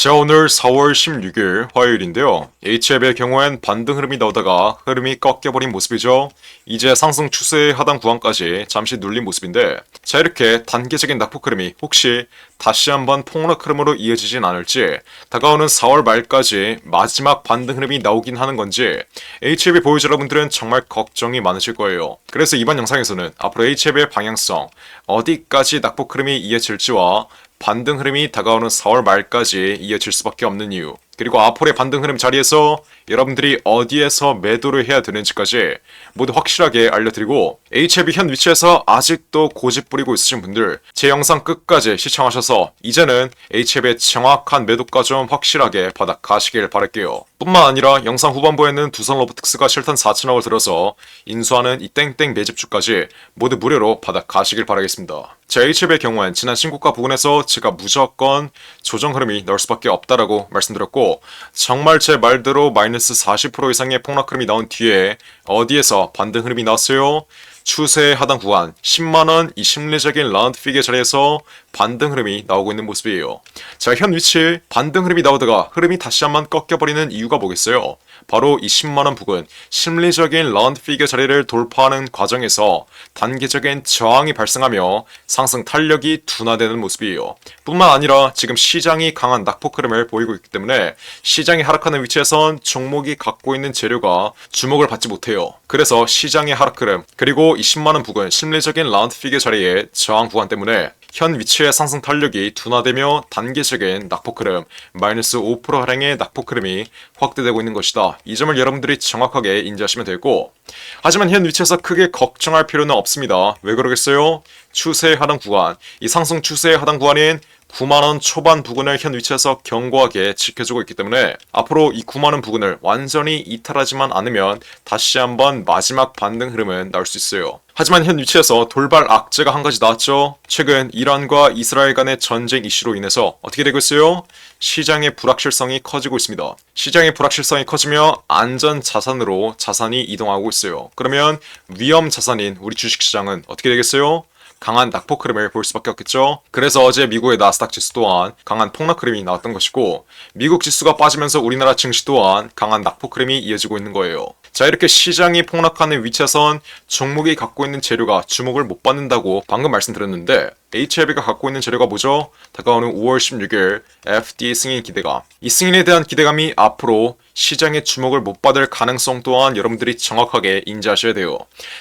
자, 오늘 4월 16일 화요일인데요. HF의 경우엔 반등 흐름이 나오다가 흐름이 꺾여버린 모습이죠. 이제 상승 추세의 하단 구간까지 잠시 눌린 모습인데, 자, 이렇게 단기적인 낙폭 흐름이 혹시 다시 한번 폭락 흐름으로 이어지진 않을지, 다가오는 4월 말까지 마지막 반등 흐름이 나오긴 하는 건지 HF 보유자 여러분들은 정말 걱정이 많으실 거예요. 그래서 이번 영상에서는 앞으로 HF의 방향성, 어디까지 낙폭 흐름이 이어질지와 반등 흐름이 다가오는 4월 말까지 이어질 수밖에 없는 이유, 그리고 앞으로의 반등 흐름 자리에서 여러분들이 어디에서 매도를 해야 되는지까지 모두 확실하게 알려드리고, HF 현 위치에서 아직도 고집 부리고 있으신 분들 제 영상 끝까지 시청하셔서 이제는 HF의 정확한 매도가 좀 확실하게 받아 가시길 바랄게요. 뿐만 아니라 영상 후반부에는 두산 로보틱스가 실탄 4천억을 들어서 인수하는 이 땡땡 매집주까지 모두 무료로 받아 가시길 바라겠습니다. 자, HF의 경우엔 지난 신고가 부근에서 제가 무조건 조정 흐름이 나올 수밖에 없다라고 말씀드렸고, 정말 제 말대로 마이너스 40% 이상의 폭락 흐름이 나온 뒤에 어디에서 반등 흐름이 나왔어요? 추세의 하단 구간 10만원 이 심리적인 라운드 피겨 자리에서 반등 흐름이 나오고 있는 모습이에요. 자, 현 위치 반등 흐름이 나오다가 흐름이 다시 한번 꺾여버리는 이유가 뭐겠어요? 바로 이 10만원 부근 심리적인 라운드 피겨 자리를 돌파하는 과정에서 단기적인 저항이 발생하며 상승 탄력이 둔화되는 모습이에요. 뿐만 아니라 지금 시장이 강한 낙폭 흐름을 보이고 있기 때문에 시장이 하락하는 위치에선 종목이 갖고 있는 재료가 주목을 받지 못해요. 그래서 시장의 하락 흐름, 그리고 이 10만원 부근 심리적인 라운드 피겨 자리의 저항 구간 때문에 현 위치의 상승 탄력이 둔화되며 단기적인 낙폭 흐름, 마이너스 5% 하락의 낙폭 흐름이 확대되고 있는 것이다. 이 점을 여러분들이 정확하게 인지하시면 되고, 하지만 현 위치에서 크게 걱정할 필요는 없습니다. 왜 그러겠어요? 추세의 하단 구간, 이 상승 추세의 하단 구간인 9만원 초반 부근을 현 위치에서 견고하게 지켜주고 있기 때문에 앞으로 이 9만원 부근을 완전히 이탈하지만 않으면 다시 한번 마지막 반등 흐름은 나올 수 있어요. 하지만 현 위치에서 돌발 악재가 한 가지 나왔죠. 최근 이란과 이스라엘 간의 전쟁 이슈로 인해서 어떻게 되고 있어요? 시장의 불확실성이 커지고 있습니다. 시장의 불확실성이 커지며 안전 자산으로 자산이 이동하고 있어요. 그러면 위험 자산인 우리 주식시장은 어떻게 되겠어요? 강한 낙폭 흐름을 볼 수밖에 없겠죠. 그래서 어제 미국의 나스닥 지수 또한 강한 폭락 흐름이 나왔던 것이고, 미국 지수가 빠지면서 우리나라 증시 또한 강한 낙폭 흐름이 이어지고 있는 거예요. 자, 이렇게 시장이 폭락하는 위치에선 종목이 갖고 있는 재료가 주목을 못 받는다고 방금 말씀드렸는데, HF가 갖고 있는 재료가 뭐죠? 다가오는 5월 16일 FD 승인 기대감. 이 승인에 대한 기대감이 앞으로 시장의 주목을 못 받을 가능성 또한 여러분들이 정확하게 인지하셔야 돼요.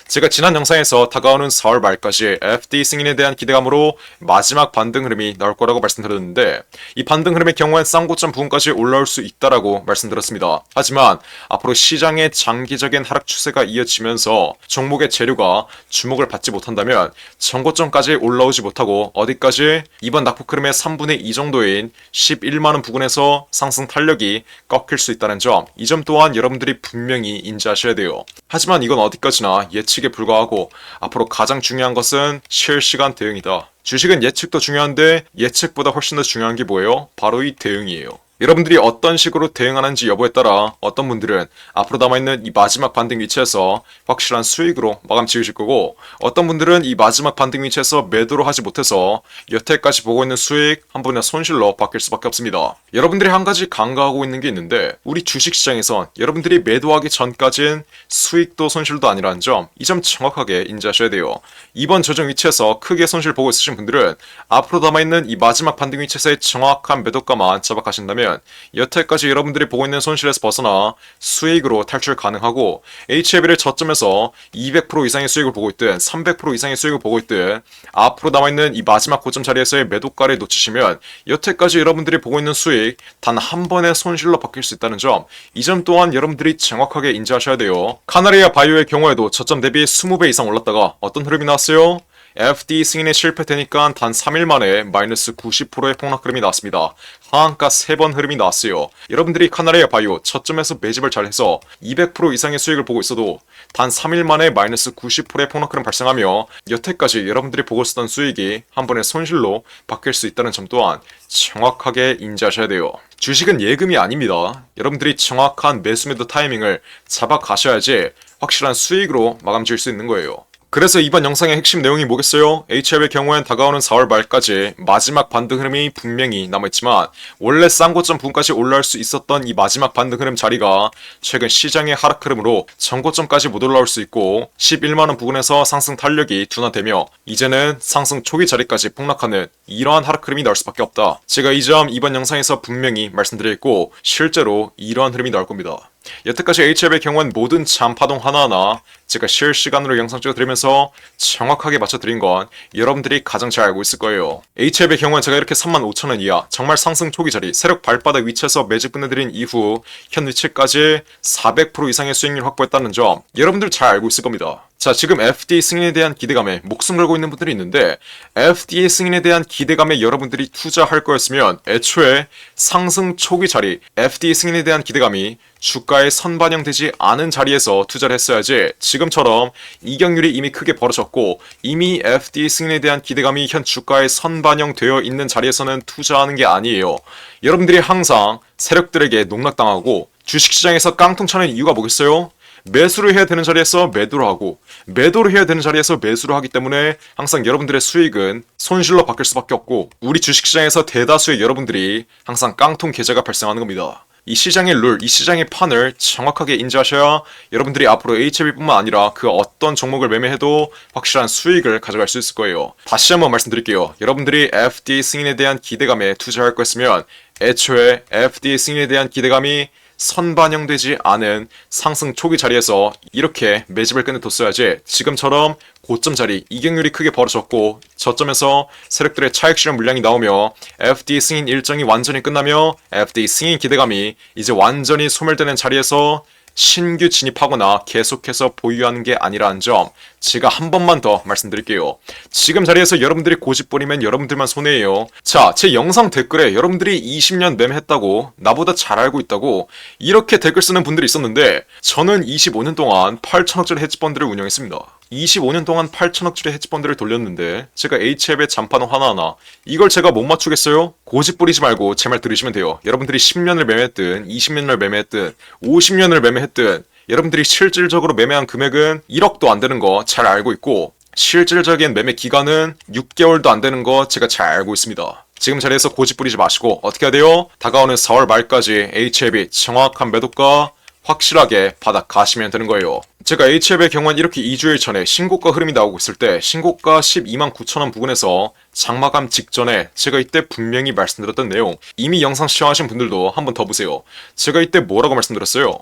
제가 지난 영상에서 다가오는 4월 말까지 FD 승인에 대한 기대감으로 마지막 반등 흐름이 나올 거라고 말씀드렸는데, 이 반등 흐름의 경우엔 쌍고점 부분까지 올라올 수 있다라고 말씀드렸습니다. 하지만 앞으로 시장의 장기적인 하락 추세가 이어지면서 종목의 재료가 주목을 받지 못한다면 전고점까지 올라오지 못하고 어디까지? 이번 낙폭 흐름의 3분의 2 정도인 11만원 부근에서 상승 탄력이 꺾일 수 있다는 점, 이 점 또한 여러분들이 분명히 인지하셔야 돼요. 하지만 이건 어디까지나 예측에 불과하고 앞으로 가장 중요한 것은 실시간 대응이다. 주식은 예측도 중요한데 예측보다 훨씬 더 중요한 게 뭐예요? 바로 이 대응이에요. 여러분들이 어떤 식으로 대응하는지 여부에 따라 어떤 분들은 앞으로 남아있는 이 마지막 반등 위치에서 확실한 수익으로 마감 지으실 거고, 어떤 분들은 이 마지막 반등 위치에서 매도를 하지 못해서 여태까지 보고 있는 수익 한 번의 손실로 바뀔 수밖에 없습니다. 여러분들이 한 가지 간과하고 있는 게 있는데, 우리 주식시장에선 여러분들이 매도하기 전까진 수익도 손실도 아니라는 점, 이 점 정확하게 인지하셔야 돼요. 이번 조정 위치에서 크게 손실 보고 있으신 분들은 앞으로 남아있는 이 마지막 반등 위치에서의 정확한 매도가만 잡아가신다면 여태까지 여러분들이 보고 있는 손실에서 벗어나 수익으로 탈출 가능하고, HF를 저점에서 200% 이상의 수익을 보고 있든 300% 이상의 수익을 보고 있든 앞으로 남아있는 이 마지막 고점 자리에서의 매도가를 놓치시면 여태까지 여러분들이 보고 있는 수익 단 한 번의 손실로 바뀔 수 있다는 점, 이 점 또한 여러분들이 정확하게 인지하셔야 돼요. 카나리아 바이오의 경우에도 저점 대비 20배 이상 올랐다가 어떤 흐름이 나왔어요? FD 승인에 실패되니까 단 3일 만에 마이너스 90%의 폭락 흐름이 나왔습니다. 하한가 3번 흐름이 나왔어요. 여러분들이 카나리아 바이오 저점에서 매집을 잘해서 200% 이상의 수익을 보고 있어도 단 3일 만에 마이너스 90%의 폭락 흐름 발생하며 여태까지 여러분들이 보고 있었던 수익이 한 번의 손실로 바뀔 수 있다는 점 또한 정확하게 인지하셔야 돼요. 주식은 예금이 아닙니다. 여러분들이 정확한 매수 매도 타이밍을 잡아 가셔야지 확실한 수익으로 마감 지을 수 있는 거예요. 그래서 이번 영상의 핵심 내용이 뭐겠어요? HF의 경우엔 다가오는 4월 말까지 마지막 반등 흐름이 분명히 남아있지만 원래 싼 고점 부분까지 올라올 수 있었던 이 마지막 반등 흐름 자리가 최근 시장의 하락 흐름으로 전고점까지 못 올라올 수 있고 11만원 부근에서 상승 탄력이 둔화되며 이제는 상승 초기 자리까지 폭락하는 이러한 하락 흐름이 나올 수밖에 없다. 제가 이 점 이번 영상에서 분명히 말씀드렸고 실제로 이러한 흐름이 나올 겁니다. 여태까지 HF의 경우는 모든 잠파동 하나하나 제가 실시간으로 영상 찍어드리면서 정확하게 맞춰드린 건 여러분들이 가장 잘 알고 있을 거예요. HF의 경우는 제가 이렇게 35,000원 이하 정말 상승 초기 자리 세력 발바닥 위치에서 매집 끝내드린 이후 현 위치까지 400% 이상의 수익률 확보했다는 점 여러분들 잘 알고 있을 겁니다. 자, 지금 FDA 승인에 대한 기대감에 목숨 걸고 있는 분들이 있는데 FDA 승인에 대한 기대감에 여러분들이 투자할 거였으면 애초에 상승 초기 자리 FDA 승인에 대한 기대감이 주가에 선반영되지 않은 자리에서 투자를 했어야지 지금처럼 이격률이 이미 크게 벌어졌고 이미 FDA 승인에 대한 기대감이 현 주가에 선반영되어 있는 자리에서는 투자하는 게 아니에요. 여러분들이 항상 세력들에게 농락당하고 주식시장에서 깡통 차는 이유가 뭐겠어요? 매수를 해야 되는 자리에서 매도를 하고 매도를 해야 되는 자리에서 매수를 하기 때문에 항상 여러분들의 수익은 손실로 바뀔 수밖에 없고 우리 주식시장에서 대다수의 여러분들이 항상 깡통 계좌가 발생하는 겁니다. 이 시장의 룰, 이 시장의 판을 정확하게 인지하셔야 여러분들이 앞으로 HLB뿐만 아니라 그 어떤 종목을 매매해도 확실한 수익을 가져갈 수 있을 거예요. 다시 한번 말씀드릴게요. 여러분들이 FDA 승인에 대한 기대감에 투자할 거였으면 애초에 FDA 승인에 대한 기대감이 선반영되지 않은 상승 초기 자리에서 이렇게 매집을 끝내뒀어야지 지금처럼 고점 자리 이격률이 크게 벌어졌고 저점에서 세력들의 차익 실현 물량이 나오며 FDA 승인 일정이 완전히 끝나며 FDA 승인 기대감이 이제 완전히 소멸되는 자리에서 신규 진입하거나 계속해서 보유하는 게 아니라는 점 제가 한 번만 더 말씀드릴게요. 지금 자리에서 여러분들이 고집 부리면 여러분들만 손해예요. 자, 제 영상 댓글에 여러분들이 20년 매매했다고 나보다 잘 알고 있다고 이렇게 댓글 쓰는 분들이 있었는데 저는 25년 동안 8천억짜리 헤지펀드를 운영했습니다. 25년 동안 8천억짜리 헤지펀드를 돌렸는데 제가 HF의 잠파동 하나하나 이걸 제가 못 맞추겠어요? 고집 부리지 말고 제 말 들으시면 돼요. 여러분들이 10년을 매매했든 20년을 매매했든 50년을 매매했든 여러분들이 실질적으로 매매한 금액은 1억도 안 되는 거 잘 알고 있고 실질적인 매매 기간은 6개월도 안 되는 거 제가 잘 알고 있습니다. 지금 자리에서 고집 부리지 마시고 어떻게 해야 돼요? 다가오는 4월 말까지 HLB 정확한 매도가 확실하게 바닥 가시면 되는 거예요. 제가 HF의 경우는 이렇게 2주일 전에 신고가 흐름이 나오고 있을 때 신고가 129,000원 부근에서 장마감 직전에 제가 이때 분명히 말씀드렸던 내용 이미 영상 시청하신 분들도 한번 더 보세요. 제가 이때 뭐라고 말씀드렸어요?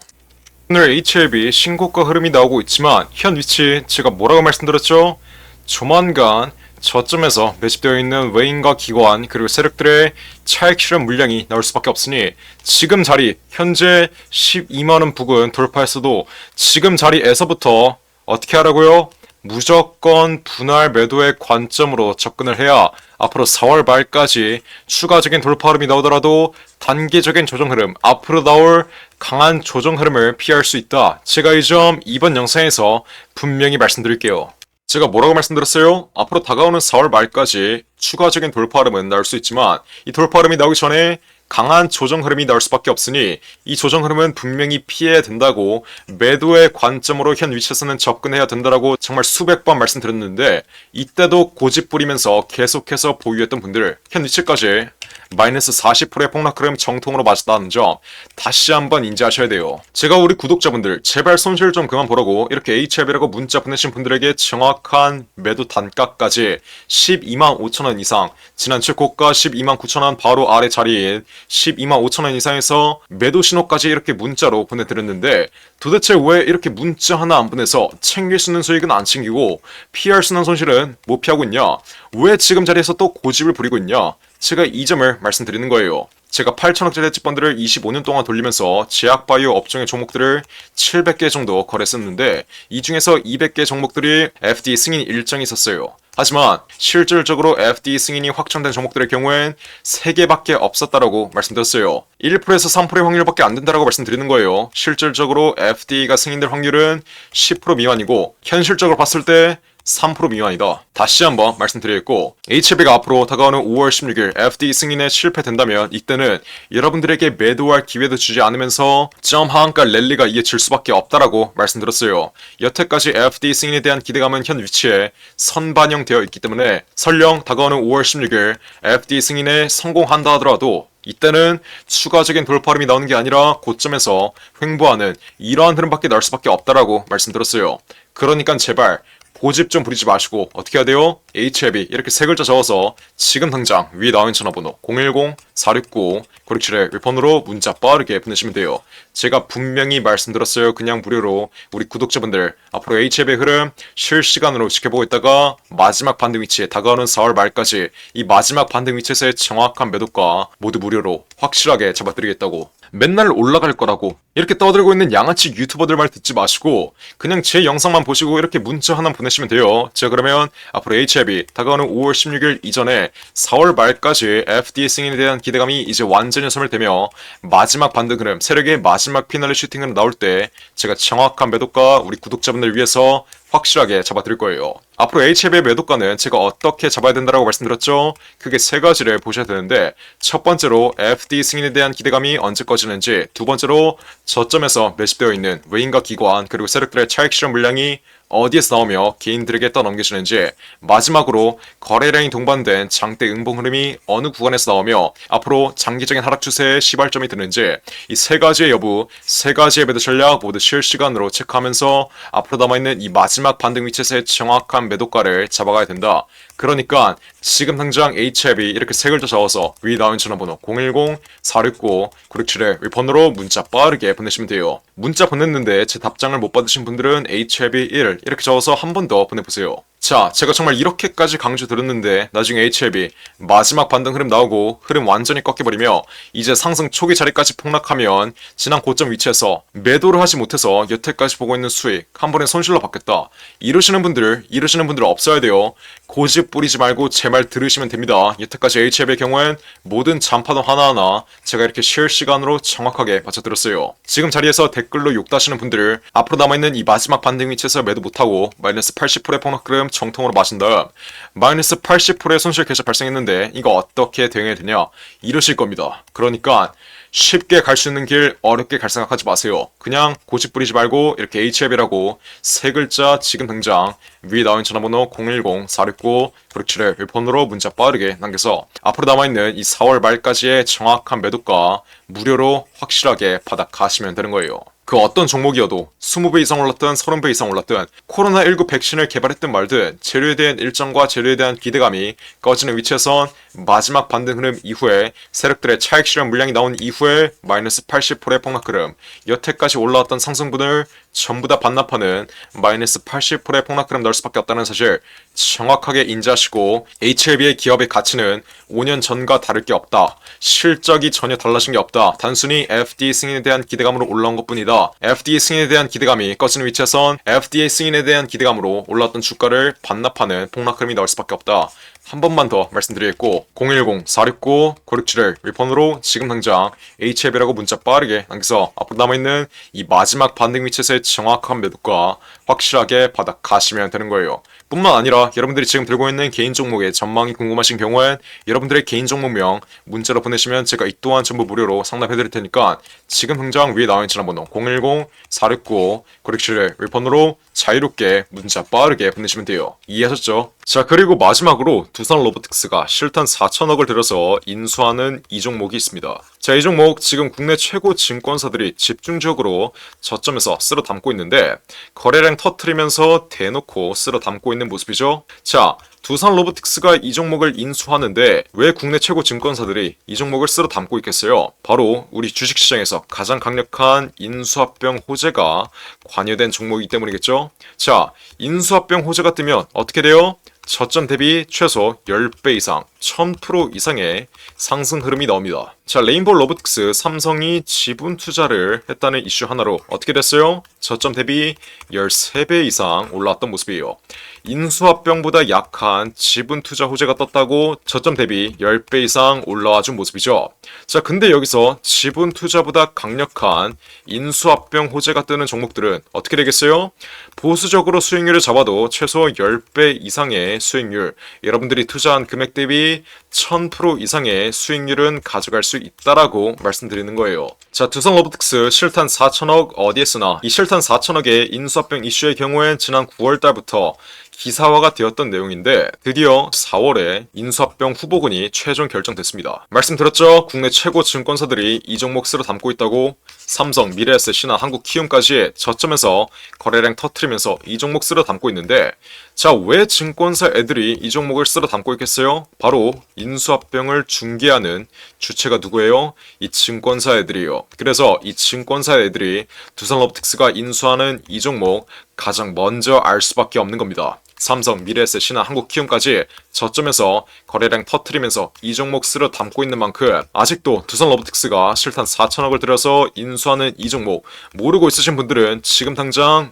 오늘 HLB 신고가 흐름이 나오고 있지만 현 위치 제가 뭐라고 말씀드렸죠? 조만간 저점에서 매집되어 있는 외인과 기관 그리고 세력들의 차익 실현 물량이 나올 수밖에 없으니 지금 자리 현재 12만원 부근 돌파했어도 지금 자리에서부터 어떻게 하라고요? 무조건 분할 매도의 관점으로 접근을 해야 앞으로 4월 말까지 추가적인 돌파 흐름이 나오더라도 단기적인 조정 흐름, 앞으로 나올 강한 조정 흐름을 피할 수 있다. 제가 이 점 이번 영상에서 분명히 말씀드릴게요. 제가 뭐라고 말씀드렸어요? 앞으로 다가오는 4월 말까지 추가적인 돌파 흐름은 나올 수 있지만 이 돌파 흐름이 나오기 전에 강한 조정 흐름이 나올 수밖에 없으니 이 조정 흐름은 분명히 피해야 된다고 매도의 관점으로 현 위치에서는 접근해야 된다라고 정말 수백 번 말씀드렸는데 이때도 고집 부리면서 계속해서 보유했던 분들 현 위치까지 마이너스 40%의 폭락 흐름 정통으로 맞았다는 점 다시 한번 인지하셔야 돼요. 제가 우리 구독자분들 제발 손실 좀 그만 보라고 이렇게 HF이라고 문자 보내신 분들에게 정확한 매도 단가까지 125,000원 이상 지난주 고가 129,000원 바로 아래 자리인 125,000원 이상에서 매도 신호까지 이렇게 문자로 보내드렸는데 도대체 왜 이렇게 문자 하나 안 보내서 챙길 수 있는 수익은 안 챙기고 피할 수 있는 손실은 못 피하고 있냐? 왜 지금 자리에서 또 고집을 부리고 있냐? 제가 이 점을 말씀드리는 거예요. 제가 8천억짜리 헤지펀드를 25년 동안 돌리면서 제약바이오 업종의 종목들을 700개 정도 거래했었는데 이 중에서 200개 종목들이 FDA 승인 일정이 있었어요. 하지만 실질적으로 FDA 승인이 확정된 종목들의 경우엔 3개밖에 없었다라고 말씀드렸어요. 1%에서 3%의 확률밖에 안 된다라고 말씀드리는 거예요. 실질적으로 FDA가 승인될 확률은 10% 미만이고 현실적으로 봤을 때 3% 미만이다. 다시 한번 말씀드리겠고, HLB가 앞으로 다가오는 5월 16일 FD 승인에 실패된다면 이때는 여러분들에게 매도할 기회도 주지 않으면서 점 하한가 랠리가 이어질 수밖에 없다라고 말씀드렸어요. 여태까지 FD 승인에 대한 기대감은 현 위치에 선반영되어 있기 때문에 설령 다가오는 5월 16일 FD 승인에 성공한다 하더라도 이때는 추가적인 돌파름이 나오는 게 아니라 고점에서 횡보하는 이러한 흐름밖에 나올 수밖에 없다라고 말씀드렸어요. 그러니까 제발 고집 좀 부리지 마시고 어떻게 해야 돼요? HLB 이렇게 세 글자 적어서 지금 당장 위에 나와 있는 전화번호 010-469-9671 윗번호로 문자 빠르게 보내시면 돼요. 제가 분명히 말씀드렸어요. 그냥 무료로 우리 구독자분들 앞으로 HLB의 흐름 실시간으로 지켜보고 있다가 마지막 반등 위치에 다가오는 4월 말까지 이 마지막 반등 위치에서의 정확한 매도가 모두 무료로 확실하게 잡아드리겠다고. 맨날 올라갈 거라고 이렇게 떠들고 있는 양아치 유튜버들 말 듣지 마시고 그냥 제 영상만 보시고 이렇게 문자 하나 보내시면 돼요. 제가 그러면 앞으로 HLB 다가오는 5월 16일 이전에 4월 말까지 FDA 승인에 대한 기대감이 이제 완전히 소멸되며 마지막 반등 흐름, 세력의 마지막 피날레 슈팅으로 나올 때 제가 정확한 매도가 우리 구독자분들 위해서 확실하게 잡아드릴 거예요. 앞으로 HLB의 매도가는 제가 어떻게 잡아야 된다고 말씀드렸죠? 크게 세 가지를 보셔야 되는데 첫 번째로 FD 승인에 대한 기대감이 언제 꺼지는지, 두 번째로 저점에서 매집되어 있는 외인과 기관 그리고 세력들의 차익 실현 물량이 어디에서 나오며 개인들에게 떠넘겨지는지, 마지막으로 거래량이 동반된 장대 응봉 흐름이 어느 구간에서 나오며 앞으로 장기적인 하락 추세에 시발점이 드는지 이 세 가지의 여부, 세 가지의 매도 전략 모두 실시간으로 체크하면서 앞으로 남아있는 이 마지막 반등 위치에서의 정확한 매도가를 잡아가야 된다. 그러니까 지금 당장 HLB 이렇게 세 글자 적어서 위 나온 전화번호 010-469-9671 윗번호로 문자 빠르게 보내시면 돼요. 문자 보냈는데 제 답장을 못 받으신 분들은 HLB 1 이렇게 적어서 한 번 더 보내보세요. 자, 제가 정말 이렇게까지 강조드렸는데 나중에 HLB 마지막 반등 흐름 나오고 흐름 완전히 꺾여버리며 이제 상승 초기 자리까지 폭락하면 지난 고점 위치에서 매도를 하지 못해서 여태까지 보고 있는 수익 한 번에 손실로 받겠다. 이러시는 분들 없어야 돼요. 고집 뿌리지 말고 제 말 들으시면 됩니다. 여태까지 HLB의 경우엔 모든 잔파동 하나하나 제가 이렇게 실시간으로 정확하게 맞춰드렸어요. 지금 자리에서 댓글로 욕다시는 분들 앞으로 남아있는 이 마지막 반등 위치에서 매도 못하고 마이너스 80%의 폭락 흐름 정통으로 마신 다음 마이너스 80%의 손실 계속 발생했는데 이거 어떻게 대응해야 되냐 이러실 겁니다. 그러니까 쉽게 갈 수 있는 길 어렵게 갈 생각하지 마세요. 그냥 고집 부리지 말고 이렇게 HLB라고 세 글자 지금 당장 위에 나온 전화번호 010-469-9671 윗번호로 문자 빠르게 남겨서 앞으로 남아있는 이 4월 말까지의 정확한 매도가 무료로 확실하게 받아 가시면 되는 거예요. 그 어떤 종목이어도 20배 이상 올랐든 30배 이상 올랐든 코로나19 백신을 개발했든 말든 재료에 대한 일정과 재료에 대한 기대감이 꺼지는 위치에선 마지막 반등 흐름 이후에 세력들의 차익 실현 물량이 나온 이후에 마이너스 80%의 폭락 흐름, 여태까지 올라왔던 상승분을 전부 다 반납하는 마이너스 80%의 폭락 흐름 나올 수밖에 없다는 사실 정확하게 인지하시고 HLB의 기업의 가치는 5년 전과 다를 게 없다. 실적이 전혀 달라진 게 없다. 단순히 FDA 승인에 대한 기대감으로 올라온 것뿐이다. FDA 승인에 대한 기대감이 꺼지는 위치에선 FDA 승인에 대한 기대감으로 올라왔던 주가를 반납하는 폭락 흐름이 나올 수밖에 없다. 한 번만 더 말씀드리겠고 010-469-9671 윗번호로 지금 당장 HLB라고 문자 빠르게 남겨서 앞으로 남아있는 이 마지막 반등 위치에서의 정확한 매도가 확실하게 받아 가시면 되는 거예요. 뿐만 아니라 여러분들이 지금 들고 있는 개인 종목의 전망이 궁금하신 경우엔 여러분들의 개인 종목명 문자로 보내시면 제가 이 또한 전부 무료로 상담해드릴 테니까 지금 당장 위에 나와 있는 전화번호 010-469-9671 윗번호로 자유롭게 문자 빠르게 보내시면 돼요. 이해하셨죠? 자, 그리고 마지막으로 두산 로보틱스가 실탄 4천억을 들여서 인수하는 이 종목이 있습니다. 자, 이 종목 지금 국내 최고 증권사들이 집중적으로 저점에서 쓸어 담고 있는데 거래량 터트리면서 대놓고 쓸어 담고 있는 모습이죠. 자, 두산 로보틱스가 이 종목을 인수하는데 왜 국내 최고 증권사들이 이 종목을 쓸어 담고 있겠어요? 바로 우리 주식시장에서 가장 강력한 인수합병 호재가 관여된 종목이기 때문이겠죠. 자, 인수합병 호재가 뜨면 어떻게 돼요? 저점 대비 최소 10배 이상, 1000% 이상의 상승 흐름이 나옵니다. 자, 레인보우 로보틱스 삼성이 지분 투자를 했다는 이슈 하나로 어떻게 됐어요? 저점 대비 13배 이상 올라왔던 모습이에요. 인수합병보다 약한 지분 투자 호재가 떴다고 저점 대비 10배 이상 올라와 준 모습이죠. 자, 근데 여기서 지분 투자보다 강력한 인수합병 호재가 뜨는 종목들은 어떻게 되겠어요? 보수적으로 수익률을 잡아도 최소 10배 이상의 수익률, 여러분들이 투자한 금액 대비 1000% 이상의 수익률은 가져갈 수 있다라고 말씀드리는 거예요. 자, 두성 로보틱스 실탄 4천억 어디에 쓰나? 이 실탄 4천억의 인수합병 이슈의 경우엔 지난 9월 달부터 기사화가 되었던 내용인데 드디어 4월에 인수합병 후보군이 최종 결정됐습니다. 말씀드렸죠? 국내 최고 증권사들이 이 종목 쓸어 담고 있다고. 삼성, 미래에셋이나 한국키움까지 저점에서 거래량 터트리면서 이 종목 쓸어 담고 있는데, 자, 왜 증권사 애들이 이 종목을 쓸어 담고 있겠어요? 바로 인수합병을 중개하는 주체가 누구예요? 이 증권사 애들이에요. 그래서 이 증권사 애들이 두산로보틱스가 인수하는 이 종목 가장 먼저 알 수밖에 없는 겁니다. 삼성, 미래에셋이나 한국키움까지 저점에서 거래량 터트리면서 이 종목 쓸어 담고 있는 만큼 아직도 두산로보틱스가 실탄 4천억을 들여서 인수하는 이 종목 모르고 있으신 분들은 지금 당장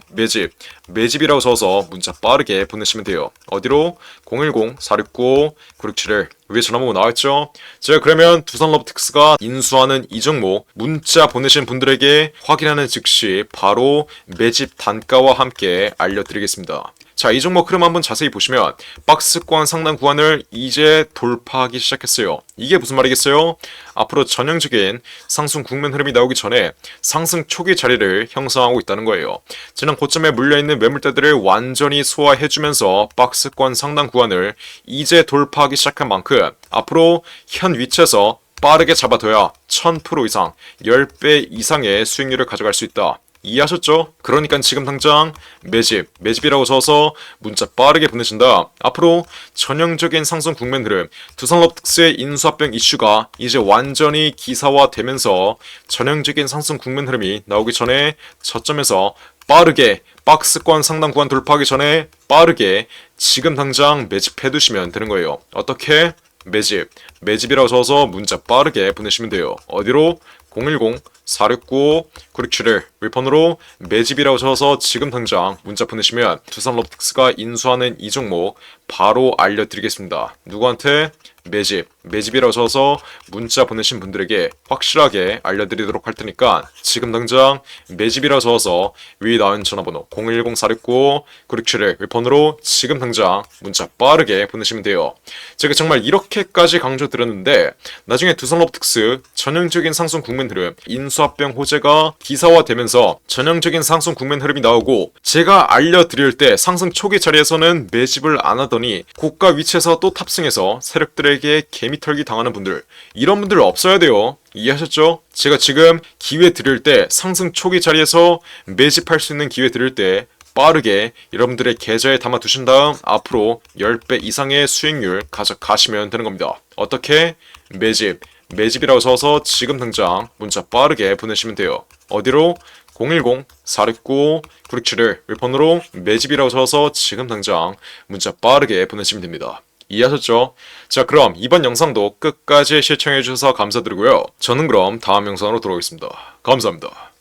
매집이라고 적어서 문자 빠르게 보내시면 돼요. 어디로? 010-469-9671 위에 전화번호 나와있죠? 제가 그러면 두산로보틱스가 인수하는 이 종목 문자 보내신 분들에게 확인하는 즉시 바로 매집 단가와 함께 알려드리겠습니다. 자, 이 종목 흐름 한번 자세히 보시면 박스권 상단 구간을 이제 돌파하기 시작했어요. 이게 무슨 말이겠어요? 앞으로 전형적인 상승 국면 흐름이 나오기 전에 상승 초기 자리를 형성하고 있다는 거예요. 지난 고점에 물려있는 매물대들을 완전히 소화해주면서 박스권 상단 구간을 이제 돌파하기 시작한 만큼 앞으로 현 위치에서 빠르게 잡아둬야 1000% 이상, 10배 이상의 수익률을 가져갈 수 있다. 이해하셨죠? 그러니까 지금 당장 매집이라고 써서 문자 빠르게 보내신다. 앞으로 전형적인 상승 국면 흐름, 두산로보틱스의 인수합병 이슈가 이제 완전히 기사화되면서 전형적인 상승 국면 흐름이 나오기 전에 저점에서 빠르게 박스권 상단 구간 돌파하기 전에 빠르게 지금 당장 매집해 두시면 되는 거예요. 어떻게? 매집이라고 써서 문자 빠르게 보내시면 돼요. 어디로? 010-469-9671 윗번호로 매집이라고 적어서 지금 당장 문자 보내시면 두산로보틱스가 인수하는 이 종목 바로 알려드리겠습니다. 누구한테? 매집이라고 적어서 문자 보내신 분들에게 확실하게 알려드리도록 할 테니까 지금 당장 매집이라고 적어서 위에 나온 전화번호 010-469-9671 윗번호로 지금 당장 문자 빠르게 보내시면 돼요. 제가 정말 이렇게까지 강조드렸는데 나중에 두산로보틱스 전형적인 상승 국면 흐름, 인수합병 호재가 기사화되면서 전형적인 상승 국면 흐름이 나오고 제가 알려드릴 때 상승 초기 자리에서는 매집을 안 하더니 고가 위치에서 또 탑승해서 세력들에게 개미털기 당하는 분들, 이런 분들 없어야 돼요. 이해하셨죠? 제가 지금 기회 드릴 때 상승 초기 자리에서 매집할 수 있는 기회 드릴 때 빠르게 여러분들의 계좌에 담아 두신 다음 앞으로 10배 이상의 수익률 가져가시면 되는 겁니다. 어떻게? 매집이라고 써서 지금 당장 문자 빠르게 보내시면 돼요. 어디로? 010-469-9671 윗번호로 매집이라고 적어서 지금 당장 문자 빠르게 보내시면 됩니다. 이해하셨죠? 자, 그럼 이번 영상도 끝까지 시청해주셔서 감사드리고요. 저는 그럼 다음 영상으로 돌아오겠습니다. 감사합니다.